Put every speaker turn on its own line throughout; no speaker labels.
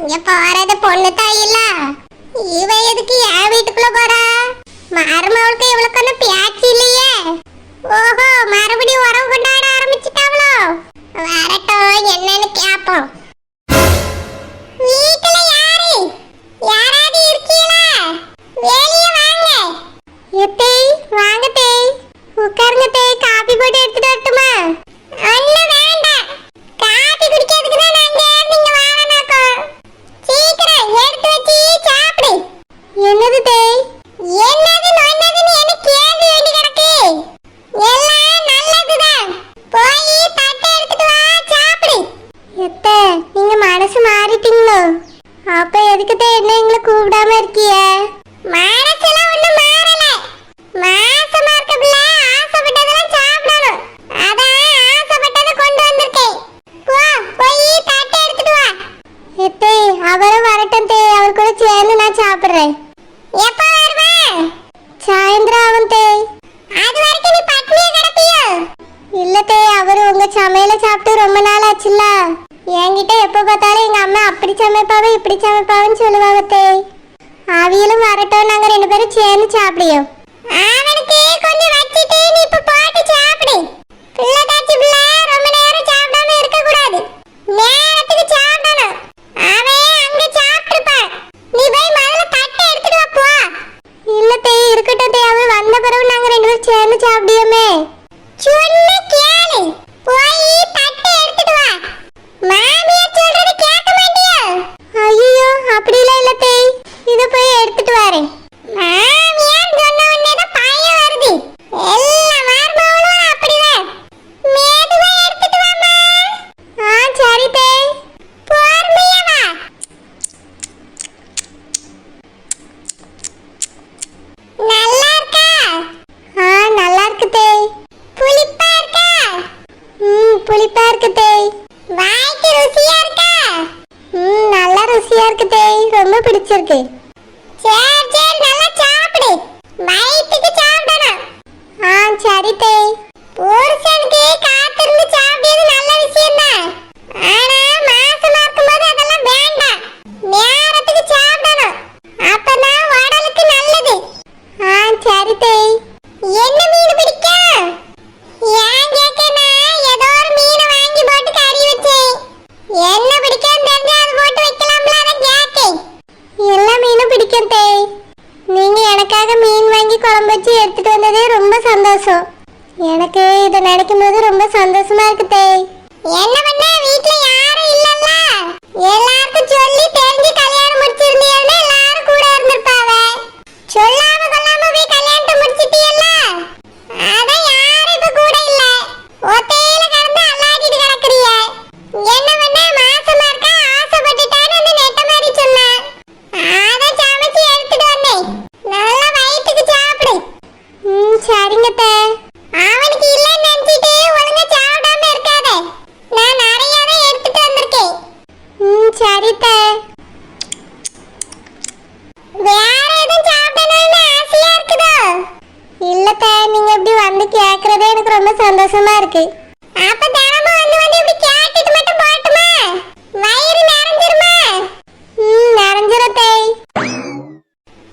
இங்க போறது பொண்ணு தாயில்ல, இவ எதுக்கு என் வீட்டுக்குள்ள போறா? மருமவளுக்கு இவளுக்கு பேச்சு இல்லையே. ஓஹோ, மறுபடியும் உறவு கொண்டாட ஆரம்பிச்சுட்டாவளோ? வரட்டும், என்னன்னு கேப்போம். வீட்டுல யாரு? யாராவது இருக்கீங்களா? வெளிய வாங்க. எத்தே, வாங்க தே, உட்காருங்க தே. காபி போட்டு எடுத்துட்டு வரட்டுமா? ஒண்ணு வேண்டாம், காபி குடிக்கிறதுக்கு தான் நாங்க நீங்க வாங்கனாக்கோ. சீக்கிரம் எடுத்து வச்சு சாப்பிடு. என்னது தே? என்னது நொன்னதுன்னு எனக்கு கேள்வி வேண்டி கிடக்கு. எல்லாம் நல்லதுதான், போய் தட்டை எடுத்துட்டு வா, சாப்பிடு. எத்தே, நீங்க மனசு மாறிட்டீங்களோ? அப்ப எதுக்கு தே என்ன எங்களை கூப்பிடாம இருக்கிய? மனசுலாம் ஒண்ணும் மாறல. மாசமா இருக்க பிள்ளை ஆசைப்பட்டதெல்லாம் சாப்பிடணும், அதான் ஆசைப்பட்டதை கொண்டு வந்திருக்கேன். போ, போய் தட்டை எடுத்துட்டு வா. எத்தே, அவரும் வரட்டும் தே, அவர் கூட சேர்ந்து நான் சாப்பிடுறேன். எப்ப வருவேன்? சாயந்தரம் ஆகும் தே. அது வரைக்கும் நீ பட்னியா கிடப்பியோ? இல்ல தே, அவரு உங்க சமையல சாப்பிட்டு ரொம்ப நாள் ஆச்சுல்ல. என்கிட்ட எப்ப பார்த்தாலும் எங்க அம்மா அப்படி சமைப்பாவ இப்படி சமைப்பாவன்னு சொல்லுவாங்க தே. அவியலும் வரட்டும், நாங்க 2 பேரும் சேர்ந்து சாப்பிடுவோம். அவனுக்கு கொஞ்சம் வச்சிட்டு நீ இப்ப போட்டு சாப்பிடு. பிள்ளை தாச்சி பிள்ளை ரொம்ப நேரம் சாப்பிடாம இருக்க கூடாது, நேரத்துக்கு சாப்பிடணும். அவன் அங்க சாப்பிட்டுப்பான், நீ போய் முதல்ல தட்டை எடுத்துட்டு வா போ. இல்ல தே, இருக்கட்டும் தே, அவன் வந்த பிறகு நாங்க 2 பேரும் சேர்ந்து சாப்பிடுவோமே. சொன்ன கேளு, போய் தட்டை எடுத்துட்டு வா. மாமியார் சொல்றது கேட்க மாட்டியா? ஐயோ, அப்படிலாம் இல்ல தே, இத போய் எடுத்துட்டு வரேன். மாமியார் சொன்ன உடனே தான் பயம் வருது. எல்லா மருமகளும் அப்படிதான். மெதுவா எடுத்துட்டு வாமா. சரி தே, பொறுமையா வா. நல்லா இருக்கா? நல்லா இருக்கு தே. புளிப்பா இருக்கா? புளிப்பா இருக்கு தே. வாய்க்கு ருசியா இருக்கா? நல்லா ருசியா இருக்கு தே, ரொம்ப பிடிச்சிருக்கு. சரி சரி, நல்லா சாப்பிடு, வயிற்றுக்கு சாப்பிடணும். சரி தே. புருஷனுக்கு காத்திருந்து சாப்பிடுறது நல்ல விஷயம் தான், ஆனா மாசமா இருக்கும்போது அதெல்லாம் வேண்டாம், நேரத்துக்கு சாப்பிடணும், அப்பதான் உடலுக்கு நல்லது. சரி தே. என்ன மீன் பிடிக்கும்? ஏன் கேட்கனா, ஏதோ ஒரு மீனை வாங்கி போட்டு கறி வச்சேன். என்ன பிடிக்கும் தெரிஞ்சா அது போட்டு வைக்கலாம்ல, அதை கேட்டேன். எல்லா மீனும் பிடிக்கும் தே. நீங்க எனக்காக மீன் வாங்கி குழம்பு வச்சு எடுத்துட்டு வந்ததே ரொம்ப சந்தோஷம். எனக்கு இதை நினைக்கும் போது ரொம்ப சந்தோஷமா இருக்கு தே. என்ன பண்ண, வீட்டுல யாரும் இல்லல்ல, எல்லாருக்கும் சொல்லி தெரிஞ்சு கல்யாணம் முடிச்சிருந்தீங்கன்னா எல்லாரும் கூட இருந்திருப்பாவ. சொல்லாம கொள்ளாம போய் கல்யாணத்தை முடிச்சிட்டீல்ல, அதான் யாரும் இப்ப கூட இல்ல. ஒத்தையில கடந்து அல்லாடிட்டு கிடக்குறீங்க. என்ன பண்ண, மாசமா இருக்க ஆசைப்பட்டுட்டான்னு அந்த நெட்ட மாதிரி சொன்னேன், அதான் சமைச்சு எடுத்துட்டு வந்தேன். நல்லா வயிற்றுக்கு சாப்பிடு. சரிங்க தே. அவனுக்கு இல்லைன்னு நினைச்சிட்டு ஒழுங்கா சாப்பிடாம இருக்காத, நான் நிறைய தான் எடுத்துட்டு வந்திருக்கேன். சரி தே. வேற எதுவும் சாப்பிடணும்னு ஆசையா இருக்குதோ? இல்ல தே, நீங்க இப்படி வந்து கேக்குறதே எனக்கு ரொம்ப சந்தோஷமா இருக்கு. அப்ப தினமும் வந்து இப்படி கேட்டுட்டு மட்டும் போட்டுமா? வயிறு நிறைஞ்சிருமா? நிறைஞ்சிரும் தே.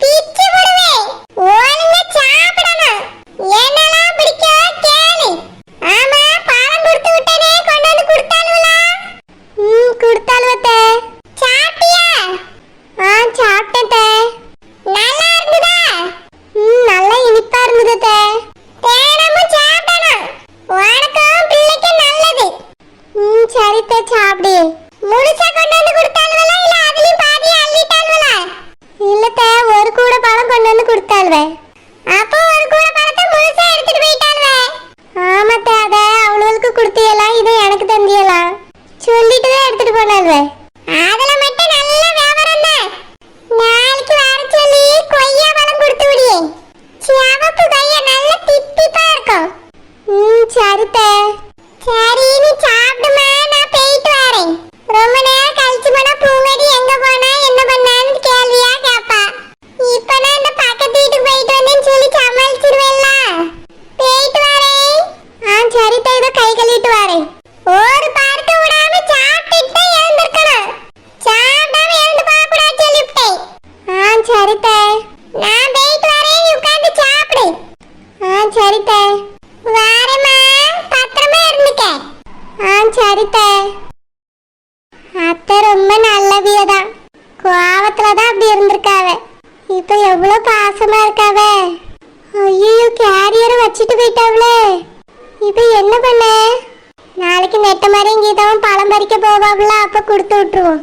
பிச்சு விடுவே, ஒழுங்கா சாப்பிடணும். என்னெல்லாம் பிடிக்கும் கேளு. ஆமா, பழம் கொடுத்து விட்டனே, கொண்டு வந்து கொடுத்தாலுவலா? கொடுத்தாலுவ தே. சாப்பிட்டியா? சாப்பிட்டேன் தே. நல்லா இருந்ததா? நல்லா இனிப்பா இருந்தது தே. தினமும் சாப்பிடணும், உனக்கும் பிள்ளைக்கும் நல்லது. சரி தே, சாப்பிடு. முழுசா கொண்டு வந்து கொடுத்தாலுவலா, இல்ல அதுலயும் பாதி அள்ளிட்டாலுவலா? இல்ல தே, ஒரு கூட பழம் கொண்டு வந்து கொடுத்தாலுவே. அப்போ ஒரு கூட பழத்தை முழுசா எடுத்துட்டு போயிட்டாலுவே. ஆமா தே, அத அவளுக்கு கொடுத்தியலாம், இதை எனக்கு தந்தியலாம், சொல்லிட்டு தான் எடுத்துட்டு போனாலுவே. அதுல மட்டும் நல்ல வியாபாரம் தான். நாளைக்கு வர சொல்லி கொய்யா பழம் கொடுத்து விடியே. சிவப்பு கொய்யா நல்ல தித்திப்பா இருக்கும். சரி தே. சரி, நீ சாப்பிடுமா, நான் போயிட்டு வரேன். ரொம்ப நேரம் கழிச்சு போனா பூங்கடி எங்க போனா என்ன பண்ணான்னு கேள்வியா கேப்பா. இப்ப நான் இந்த பக்கத்து வீட்டுக்கு போயிட்டு வந்தேன்னு சொல்லி சமாளிச்சிருவேன்ல. போயிட்டு வரேன். சரி தே, இதை கை கழுவிட்டு வரேன். ஒரு பார்க்க விடாம சாப்பிட்டுட்டு எழுந்திருக்கணும். சாப்பிடாம சரித்த அத்தை ரொம்ப நல்லவியதான். கோவத்துலதான் அப்படி இருந்திருக்காவ. இப்ப எவ்வளவு பாசமா இருக்காவ. ஐயோ கேரியரை வச்சுட்டு போயிட்டாவளே. இப்ப என்ன பண்ண? நாளைக்கு நெட்ட மாதிரி இங்கேதான் பழம் பறிக்க போவாங்களா, அப்ப கொடுத்து விட்டுருவோம்.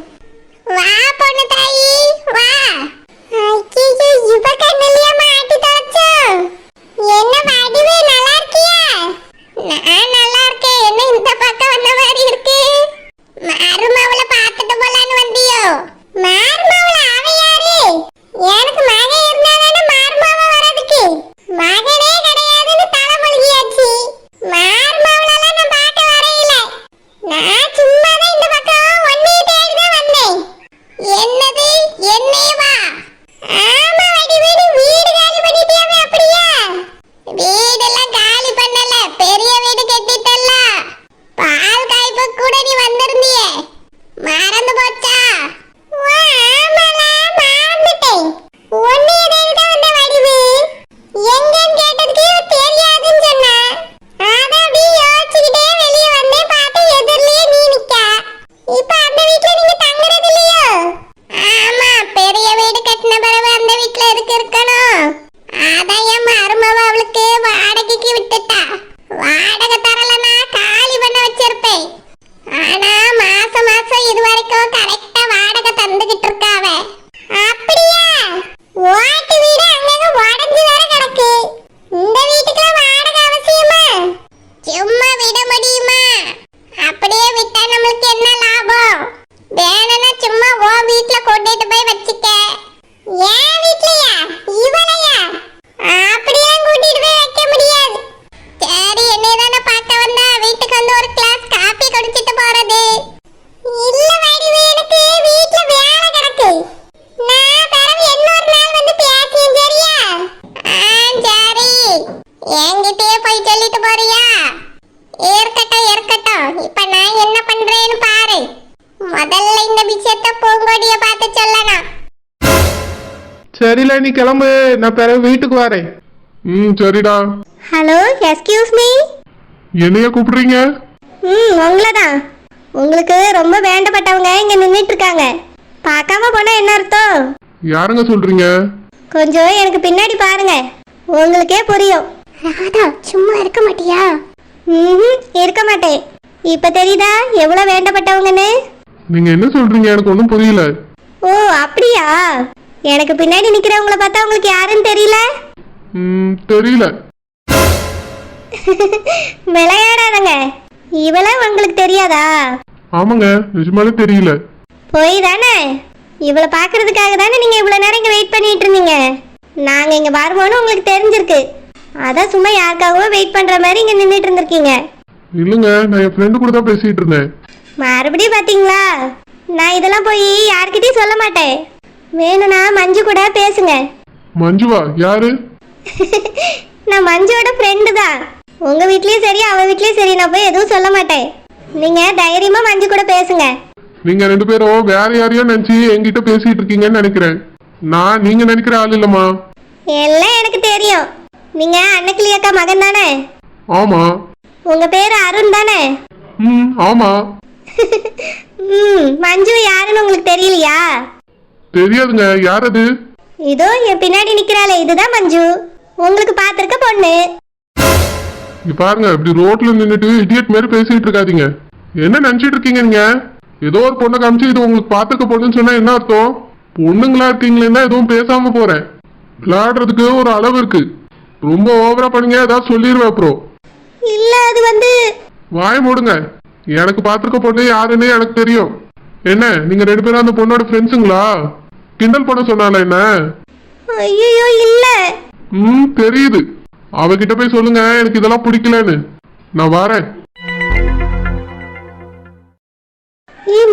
வா பொண்ணு தாயி வா. ஐயோ இவ கண்ணலியா மாட்டி தொலைச்சோம். என்ன வடிவே நல்லா இருக்கியா? நான் நல்லா இருக்கேன். என்ன இந்த பக்கம் வந்த மாதிரி இருக்கு? மருமவளை பார்த்துட்டு போலான்னு வந்தியோ? மருமவளை அவ யாரு? எனக்கு மகன் இருந்தாதானே மருமவ வரதுக்கு. மகனே கிடையாதுன்னு தலைமொழியாச்சு. மருமவளெல்லாம் நான் பார்க்க வரையில. நான் சும்மா தான் இந்த பக்கம் ஒன்னைய தேடிதான் வந்தேன். என்னது என்னையவா? ஆமா வடிவே, வீடு காலி பண்ணிட்டியாவே? அப்படியா? வீடெல்லாம் காலி பண்ணல, பெரிய வீடு கட்டிட்டல்ல. பால் காய்ப்பு கூட நீ வந்திருந்தியே, மறந்து போச்சா? ஆமாலா மறந்துட்டேன். ஒன்னைய தேடிதான் வந்த வடிவு. எங்கன்னு கேட்டதுக்கு தெரியாதுன்னு சொன்னா. அதான் அப்படியே யோசிச்சுக்கிட்டே வெளியே வந்தேன். பார்த்து எதிரிலேயே நீ நிக்க. இப்ப அந்த வீட்டுல நீங்க தங்குறது இல்லையோ? ஆமா, பெரிய வீடு கட்டின பிறகு அந்த வீட்டுல எதுக்கு இருக்கணும்? அதான் என் மருமவ அவளுக்கு வாடகைக்கு விட்டுட்டா. வாடகை தரலனா காலி பண்ண வச்சிருப்பேன். ஆனா மாசம் மாசம் இது வரைக்கும் கரெக்டா வாடகை தந்துகிட்டு இருக்காவ. அப்படியா? ஓட்டு வீடு அங்கங்க உடஞ்சு வேற கிடக்கு. இந்த வீட்டுக்குலாம் வாடகை அவசியமா? சும்மா விட முடியுமா? அப்படியே விட்டா நம்மளுக்கு என்ன லாபம்? வேணும்னா சும்மா ஓ வீட்டுல கொண்டுட்டு போய் வச்சுக்க. ஏன் வீட்லயா? இவளையா? அப்படியெல்லாம் கூட்டிட்டு போய் வைக்க முடியாது. சரி, என்னதானே பார்க்க வந்தா வீட்டுக்கு வந்து ஒரு கிளாஸ் காபி குடிச்சிட்டு போறது. இல்ல வடிவு, எனக்கு வீட்டுல வேலை கிடக்கு. நான் பிறகு இன்னொரு நாள் வந்து பேசுறேன், சரியா? சரி, என்கிட்டயே போய் சொல்லிட்டு போறியா? இருக்கட்டும் இருக்கட்டும். இப்ப நான் என்ன பண்றேன்னு பாரு. முதல்ல இந்த விஷயத்தை பூங்கொடிய பார்த்து சொல்லணும்.
சரில நீ கிளம்பு, நான் பிறகு வீட்டுக்கு வரேன். சரிடா.
Hello, excuse me.
என்னைய கூப்பிடுறீங்க?
உங்களை தான். உங்களுக்கு ரொம்ப வேண்டப்பட்டவங்க இங்க நின்றுட்டு இருக்காங்க. பார்க்காம போனா என்ன அர்த்தம்?
யாருங்க சொல்றீங்க?
கொஞ்சம் எனக்கு பின்னாடி பாருங்க, உங்களுக்கே புரியும். ராதா, சும்மா இருக்க மாட்டியா? இருக்க மாட்டேன். இப்ப தெரியுதா எவ்வளவு வேண்டப்பட்டவங்கன்னு?
நீங்க என்ன சொல்றீங்க? எனக்கு ஒன்றும் புரியல.
ஓ அப்படியா? எனக்கு பின்னாடி நிக்கிறவங்கள பார்த்தா உங்களுக்கு யாருன்னு தெரியல?
தெரியல.
விளையாடாதங்க. இவள உங்களுக்கு தெரியாதா?
ஆமாங்க, நிஜமாலே தெரியல.
போய் தானே. இவளை பாக்குறதுக்காக தானே நீங்க இவ்வளவு நேரம் இங்க வெயிட் பண்ணிட்டு இருந்தீங்க. நாங்க இங்க வருவோம்னு உங்களுக்கு தெரிஞ்சிருக்கு. அதான் சும்மா யாருக்காகவோ வெயிட் பண்ற மாதிரி இங்க நின்றுட்டு இருந்திருக்கீங்க.
இல்லங்க, நான் என் ஃப்ரெண்டு கூட தான் பேசிட்டு இருந்தேன்.
மறுபடியும் பாத்தீங்களா? நான் இதெல்லாம் போய் யார்கிட்டயும் சொல்ல மாட்டேன். வேணும்னா மஞ்சு கூட பேசுங்க.
மஞ்சுவா? யாரு?
நான் மஞ்சுவோட ஃப்ரெண்டு தான். உங்க வீட்லயும் சரி அவ வீட்லயும் சரி நான் போய் எதுவும் சொல்ல மாட்டேன். நீங்க தைரியமா மஞ்சு கூட பேசுங்க.
நீங்க ரெண்டு பேரும் வேற யாரையோ நினைச்சு என்கிட்ட பேசிட்டு இருக்கீங்கன்னு நினைக்கிறேன். நான் நீங்க நினைக்கிற ஆள் இல்லம்மா.
எல்லாம் எனக்கு தெரியும். நீங்க அன்னக்கிளி அக்கா மகன் தானே?
ஆமா.
உங்க பேரு அருண் தானே?
ஆமா.
மஞ்சு யாருன்னு உங்களுக்கு தெரியலையா?
தெரியாதுங்க. யார் அது?
இதோ என் பின்னாடி நிக்கிறாளே, இதுதான் மஞ்சு. உங்களுக்கு பாத்திருக்க பொண்ணு.
பாருங்க, இப்படி ரோட்ல நின்னுட்டு இடியட் மாதிரி பேசிட்டு இருக்காதீங்க. என்ன நினைச்சிட்டு இருக்கீங்க நீங்க? ஏதோ ஒரு பொண்ணை காமிச்சு இது உங்களுக்கு பாத்துக்க பொண்ணுன்னு சொன்னா என்ன அர்த்தம்? பொண்ணுங்களா இருக்கீங்களேன்னா எதுவும் பேசாம போறேன். விளையாடுறதுக்கு ஒரு அளவு இருக்கு. ரொம்ப ஓவரா பண்ணீங்க ஏதாவது சொல்லிடுவேன் அப்புறம்.
இல்ல அது வந்து.
வாய் மூடுங்க. எனக்கு பாத்துருக்க பொண்ணு யாருன்னு எனக்கு தெரியும். என்ன நீங்க ரெண்டு பேரும் அந்த பொண்ணோட ஃப்ரெண்ட்ஸுங்களா? கிண்டல் பண்ண சொன்னால என்ன?
ஐயோ இல்ல.
தெரியுது. அவகிட்ட போய் சொல்லுங்க எனக்கு இதெல்லாம் பிடிக்கலன்னு. நான் வரேன்.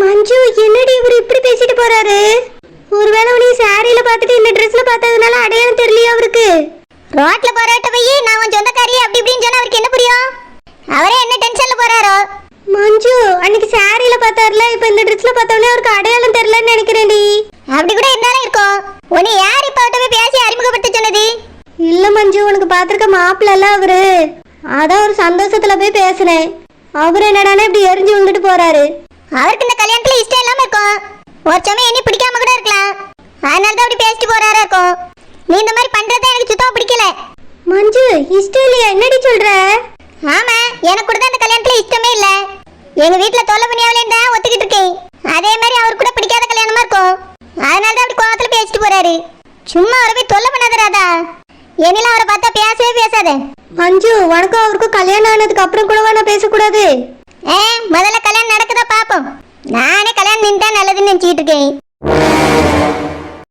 மஞ்சு, என்னடி இவர் இப்படி பேசிட்டு போறாரு? ஒருவேளை நீ சாரியில பாத்துட்டு இந்த ட்ரெஸ்ல பார்த்ததுனால அடையாளம் தெரியலையா அவருக்கு? ரோட்ல போராட்ட போய் நான் உன் சொந்தக்காரி அப்படி இப்படின்னு சொன்னா அவருக்கு என்ன புரியும்? அவரே என்ன டென்ஷன்ல போறாரோ? மஞ்சு, அன்னைக்கு சாரியில பார்த்தாருல, இப்ப இந்த ட்ரெஸ்ல பார்த்தவனே அவருக்கு அடையாளம் தெரியலன்னு நினைக்கிறேன்டி. அப்படி கூட இருந்தாலும் இருக்கும். உன்னை யார் இப்ப அவட்ட போய் பேசி அறிமுகப்படுத்த சொன்னது? இல்ல மஞ்சு, உனக்கு பாத்திருக்க மாப்பிள்ள அவரு. அதான் ஒரு சந்தோஷத்துல போய் பேசினேன். அவர் என்னடானே இப்படி எரிஞ்சு விழுந்துட்டு போறாரு. அவருக்கு இந்த கல்யாணத்துல இஷ்டம் இல்லாம இருக்கும். ஒரு சமயம் என்ன பிடிக்காம கூட இருக்கலாம். அதனால தான் அப்படி பேசிட்டு போறாரா இருக்கும். நீ இந்த மாதிரி பண்றதே எனக்கு சுத்தமா பிடிக்கல. மஞ்சு, இஷ்டம் இல்லையா? என்னடி சொல்ற? ஆமா, எனக்கு கூட தான் இந்த கல்யாணத்துல இஷ்டமே இல்ல. எங்க வீட்ல தொல்லை பண்ணியாவலேன்னு தான் ஒத்துக்கிட்டு இருக்கேன். அதே மாதிரி அவர் கூட பிடிக்காத கல்யாணமா இருக்கும். அதனால தான் அப்படி கோவத்துல பேசிட்டு போறாரு. சும்மா அவரை போய் தொல்லை பண்ணாத ராதா. என்னில அவரை பார்த்தா பேசவே பேசாத. மஞ்சு, உனக்கும் அவருக்கும் கல்யாணம் ஆனதுக்கு அப்புறம் கூடவா நான் பேசக்கூடாது? முதல்ல கல்யாணம் நடக்குதா பாப்போம். நானே கல்யாணம் நின்றா நல்லதுன்னு நினைச்சிட்டு இருக்கேன்.